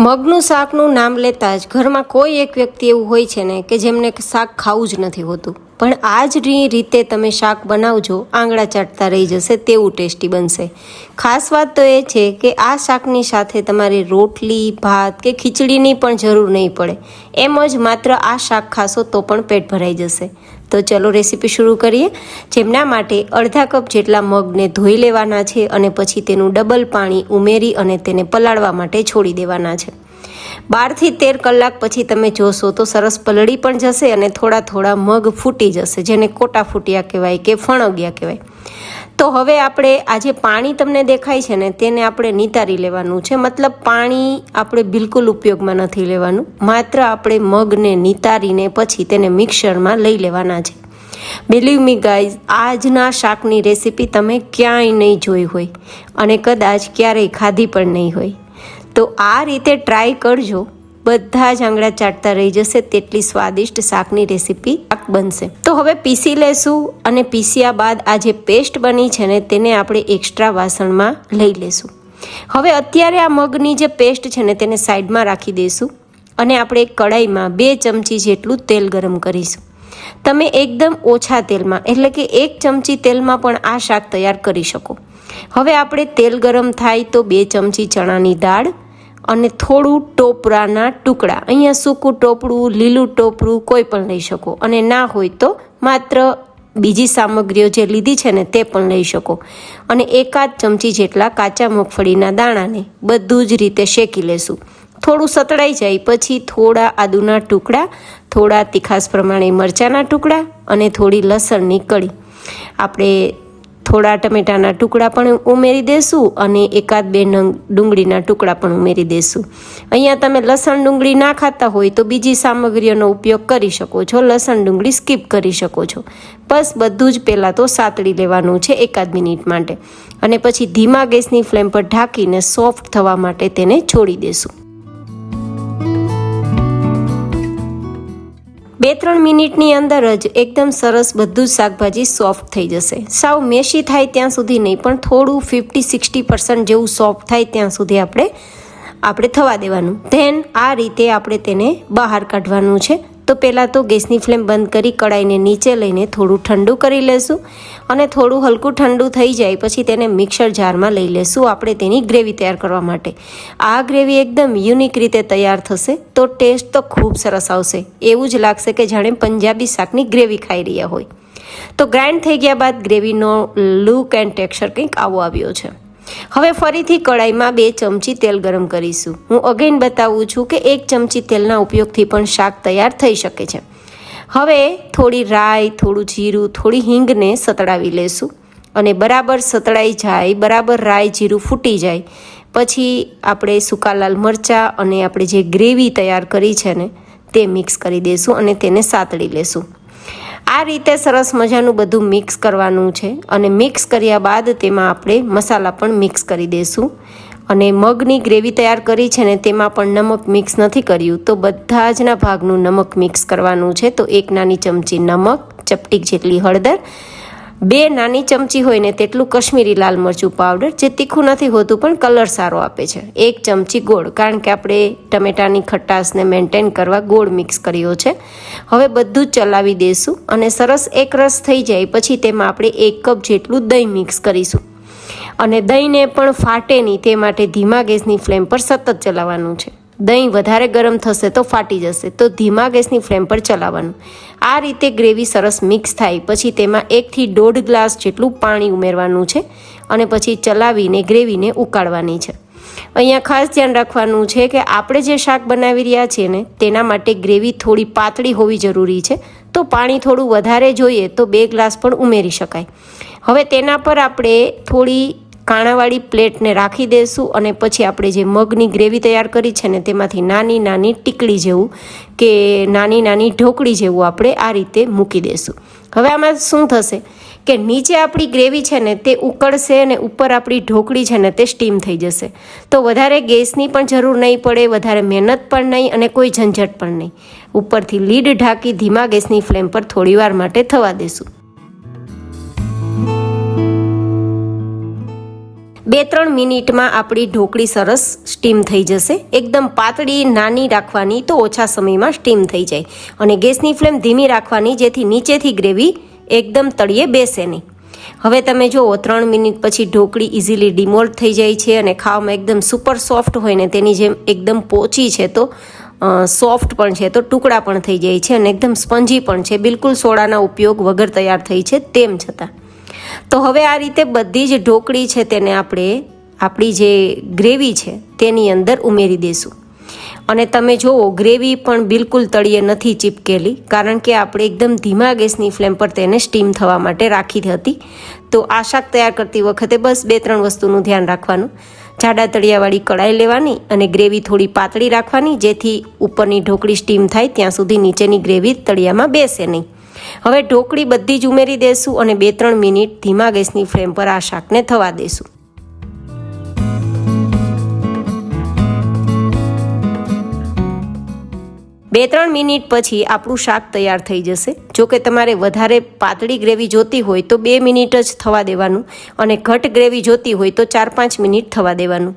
મગનું શાકનું નામ લેતા જ ઘરમાં કોઈ એક વ્યક્તિ એવું હોય છે ને કે જેમને શાક ખાવું જ નથી હોતું, પણ આ જ રીતે તમે શાક બનાવજો, આંગળા ચાટતા રહી જશે તેવું ટેસ્ટી બનશે. ખાસ વાત તો એ છે કે આ શાકની સાથે તમારે રોટલી, ભાત કે ખીચડીની પણ જરૂર નહીં પડે. એમ જ માત્ર આ શાક ખાશો તો પણ પેટ ભરાઈ જશે. તો ચલો રેસીપી શરૂ કરીએ. જેમના માટે અડધા કપ જેટલા મગને ધોઈ લેવાના છે અને પછી તેનું ડબલ પાણી ઉમેરી અને તેને પલાળવા માટે છોડી દેવાના છે. 12 થી 13 કલાક પછી તમે જોશો તો સરસ પલળી પણ જશે અને થોડા થોડા મગ ફૂટી જશે, જેને કોટા ફૂટ્યા કહેવાય કે ફણગ્યા કહેવાય. તો હવે આપણે આ જે પાણી તમને દેખાય છે ને તેને આપણે નિતારી લેવાનું છે. મતલબ પાણી આપણે બિલકુલ ઉપયોગમાં નથી લેવાનું, માત્ર આપણે મગને નિતારીને પછી તેને મિક્સરમાં લઈ લેવાના છે. બિલીવ મી ગાઈઝ, આજના શાકની રેસીપી તમે ક્યાંય નહીં જોઈ હોય અને કદાચ ક્યારેય ખાધી પણ નહીં હોય. તો આ રીતે ટ્રાય કરજો, બધા જ આંગળા ચાટતા રહી જશે તેટલી સ્વાદિષ્ટ શાકની રેસીપી બનશે. તો હવે પીસી લેશું અને પીસ્યા બાદ આ જે પેસ્ટ બની છે ને તેને આપણે એક્સ્ટ્રા વાસણમાં લઈ લેશું. હવે અત્યારે આ મગની જે પેસ્ટ છે ને તેને સાઈડમાં રાખી દઈશું અને આપણે એક કડાઈમાં 2 ચમચી જેટલું તેલ ગરમ કરીશું. તમે એકદમ ઓછા તેલમાં એટલે કે 1 ચમચી તેલમાં પણ આ શાક તૈયાર કરી શકો. હવે આપણે તેલ ગરમ થાય તો 2 ચમચી ચણાની દાળ અને થોડું ટોપરાના ટુકડા, અહીંયા સૂકું ટોપરું, લીલું ટોપરું કોઈ પણ લઈ શકો અને ના હોય તો માત્ર બીજી સામગ્રીઓ જે લીધી છે ને તે પણ લઈ શકો. અને 1 ચમચી જેટલા કાચા મગફળીના દાણાને બધું જ રીતે શેકી લેશું. થોડું સતળાઈ જાય પછી થોડા આદુના ટુકડા, થોડા તીખાસ પ્રમાણે મરચાંના ટુકડા અને થોડી લસણની કળી, આપણે થોડા ટમેટાના ટુકડા પણ ઉમેરી દેશું અને 1-2 નંગ ડુંગળીના ટુકડા પણ ઉમેરી દેશું. અહીંયા તમે લસણ ડુંગળી ના ખાતા હોય તો બીજી સામગ્રીઓનો ઉપયોગ કરી શકો છો, લસણ ડુંગળી સ્કીપ કરી શકો છો. બસ બધું જ પહેલાં તો સાતળી લેવાનું છે 1 મિનિટ માટે અને પછી ધીમા ગેસની ફ્લેમ પર ઢાંકીને સોફ્ટ થવા માટે તેને છોડી દેશું. 2-3 મિનિટની અંદર જ એકદમ સરસ બધું જ શાકભાજી સોફ્ટ થઈ જશે. સાવ મેશી થાય ત્યાં સુધી નહીં, પણ થોડું 50-60% જેવું સોફ્ટ થાય ત્યાં સુધી આપણે થવા દેવાનું. ધેન આ રીતે આપણે તેને બહાર કાઢવાનું છે. તો પહેલાં તો ગેસની ફ્લેમ બંધ કરી કડાઈને નીચે લઈને થોડું ઠંડુ કરી લેશું અને થોડું હલકું ઠંડુ થઈ જાય પછી તેને મિક્સર જારમાં લઈ લેશું આપણે તેની ગ્રેવી તૈયાર કરવા માટે. આ ગ્રેવી એકદમ યુનિક રીતે તૈયાર થશે તો ટેસ્ટ તો ખૂબ સરસ આવશે. એવું જ લાગશે કે જાણે પંજાબી શાકની ગ્રેવી ખાઈ રહ્યા હોય. તો ગ્રાઇન્ડ થઈ ગયા બાદ ગ્રેવીનો લુક એન્ડ ટેક્સચર કંઈક આવો આવ્યો છે. હવે ફરીથી કડાઈમાં 2 ચમચી તેલ ગરમ કરીશું. હું અગેન બતાવું છું કે 1 ચમચી તેલના ઉપયોગથી પણ શાક તૈયાર થઈ શકે છે. હવે થોડી રાઈ, થોડું જીરું, થોડી હિંગને સતળાવી લેશું અને બરાબર સતળાઈ જાય, બરાબર રાઈ જીરું ફૂટી જાય પછી આપણે સૂકા લાલ મરચાં અને આપણે જે ગ્રેવી તૈયાર કરી છે ને તે મિક્સ કરી દઈશું અને તેને સાતળી લેશું. આ રીતે સરસ મજાનું બધું મિક્સ કરવાનું છે અને મિક્સ કર્યા બાદ તેમાં આપણે મસાલા પણ મિક્સ કરી દઈશું. અને મગની ગ્રેવી તૈયાર કરી છે ને તેમાં પણ નમક મિક્સ નથી કર્યું, તો બધા જના ભાગનું નમક મિક્સ કરવાનું છે. તો 1 નાની ચમચી નમક, ચપટીક જેટલી હળદર, 2 નાની ચમચી હોય ને તેટલું કશ્મીરી લાલ મરચું પાવડર, જે તીખું નથી હોતું પણ કલર સારો આપે છે, 1 ચમચી ગોળ, કારણ કે આપણે ટમેટાની ખટાશને મેન્ટેન કરવા ગોળ મિક્સ કર્યો છે. હવે બધું જ ચલાવી દઈશું અને સરસ એક રસ થઈ જાય પછી તેમાં આપણે 1 કપ જેટલું દહીં મિક્સ કરીશું અને દહીંને પણ ફાટે નહીં તે માટે ધીમા ગેસની ફ્લેમ પર સતત ચલાવવાનું છે. દહીં વધારે ગરમ થશે તો ફાટી જશે, તો ધીમા ગેસની ફ્લેમ પર ચલાવવાનું. આ રીતે ગ્રેવી સરસ મિક્સ થાય પછી તેમાં 1 થી 1.5 ગ્લાસ જેટલું પાણી ઉમેરવાનું છે અને પછી ચલાવીને ગ્રેવીને ઉકાળવાની છે. અહીંયા ખાસ ધ્યાન રાખવાનું છે કે આપણે જે શાક બનાવી રહ્યા છીએ ને તેના માટે ગ્રેવી થોડી પાતળી હોવી જરૂરી છે. તો પાણી થોડું વધારે જોઈએ તો 2 ગ્લાસ પણ ઉમેરી શકાય. હવે તેના પર આપણે થોડી કાણાવાળી પ્લેટને રાખી દઈશું અને પછી આપણે જે મગની ગ્રેવી તૈયાર કરી છે ને તેમાંથી નાની નાની ટીકડી જેવું કે નાની નાની ઢોકળી જેવું આપણે આ રીતે મૂકી દઈશું. હવે આમાં શું થશે કે નીચે આપણી ગ્રેવી છે ને તે ઉકળશે અને ઉપર આપણી ઢોકળી છે ને તે સ્ટીમ થઈ જશે. તો વધારે ગેસની પણ જરૂર નહીં પડે, વધારે મહેનત પણ નહીં અને કોઈ ઝંઝટ પણ નહીં. ઉપરથી લીડ ઢાંકી ધીમા ગેસની ફ્લેમ પર થોડીવાર માટે થવા દેશું. 2-3 મિનિટમાં આપણી ઢોકળી સરસ સ્ટીમ થઈ જશે. એકદમ પાતળી નાની રાખવાની તો ઓછા સમયમાં સ્ટીમ થઈ જાય, અને ગેસની ફ્લેમ ધીમી રાખવાની જેથી નીચેથી ગ્રેવી એકદમ તળિયે બેસે નહીં. હવે તમે જુઓ 3 મિનિટ પછી ઢોકળી ઇઝીલી ડિમોલ્ડ થઈ જાય છે અને ખાવામાં એકદમ સુપર સોફ્ટ હોય ને તેની જેમ એકદમ પોચી છે તો સોફ્ટ પણ છે, તો ટુકડા પણ થઈ જાય છે અને એકદમ સ્પંજી પણ છે, બિલકુલ સોડાના ઉપયોગ વગર તૈયાર થઈ છે તેમ છતાં. તો હવે આ રીતે બધી જ ઢોકળી છે તેને આપણે આપણી જે ગ્રેવી છે તેની અંદર ઉમેરી દઈશું. અને તમે જુઓ ગ્રેવી પણ બિલકુલ તળિયે નથી ચીપકેલી, કારણ કે આપણે એકદમ ધીમા ગેસની ફ્લેમ પર તેને સ્ટીમ થવા માટે રાખી હતી. તો આ શાક તૈયાર કરતી વખતે બસ 2-3 વસ્તુનું ધ્યાન રાખવાનું. જાડા તળિયાવાળી કડાઈ લેવાની અને ગ્રેવી થોડી પાતળી રાખવાની, જેથી ઉપરની ઢોકળી સ્ટીમ થાય ત્યાં સુધી નીચેની ગ્રેવી તળિયામાં બેસે નહીં. હવે ઢોકળી બધી જ ઉમેરી દઈશું અને 2-3 મિનિટ ધીમા ગેસની ફ્લેમ પર આ શાકને થવા દઈશું. 2-3 મિનિટ પછી આપણું શાક તૈયાર થઈ જશે. જો કે તમારે વધારે પાતળી ગ્રેવી જોતી હોય તો 2 મિનિટ જ થવા દેવાનું, અને ઘટ ગ્રેવી જોતી હોય તો 4-5 મિનિટ થવા દેવાનું.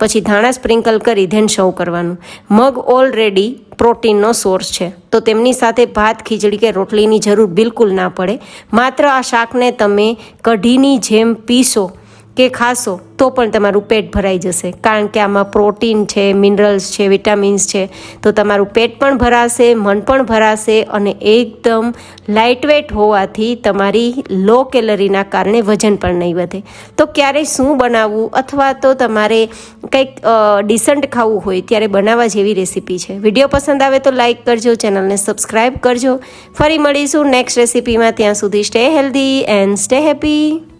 પછી ધાણા સ્પ્રિંકલ કરી ધેન સર્વ કરવાનું. મગ ઓલરેડી પ્રોટીનનો સોર્સ છે, તો તેમની સાથે ભાત, ખીચડી કે રોટલીની જરૂર બિલકુલ ના પડે. માત્ર આ શાકને તમે કઢીની જેમ પીશો કે ખાશો તો પણ તમારું પેટ ભરાઈ જશે, કારણ કે આમાં પ્રોટીન છે, મિનરલ્સ છે, વિટામિન્સ છે. તો તમારું પેટ પણ ભરાશે, મન પણ ભરાશે, અને એકદમ લાઇટવેટ હોવાથી તમારી લો કેલરીના કારણે વજન પણ નહીં વધે. તો ક્યારેય શું બનાવવું અથવા તો તમારે કંઈક ડિસન્ટ ખાવું હોય ત્યારે બનાવવા જેવી રેસીપી છે. વિડીયો પસંદ આવે તો લાઇક કરજો, ચેનલને સબસ્ક્રાઈબ કરજો. ફરી મળીશું નેક્સ્ટ રેસીપીમાં. ત્યાં સુધી stay healthy and stay happy.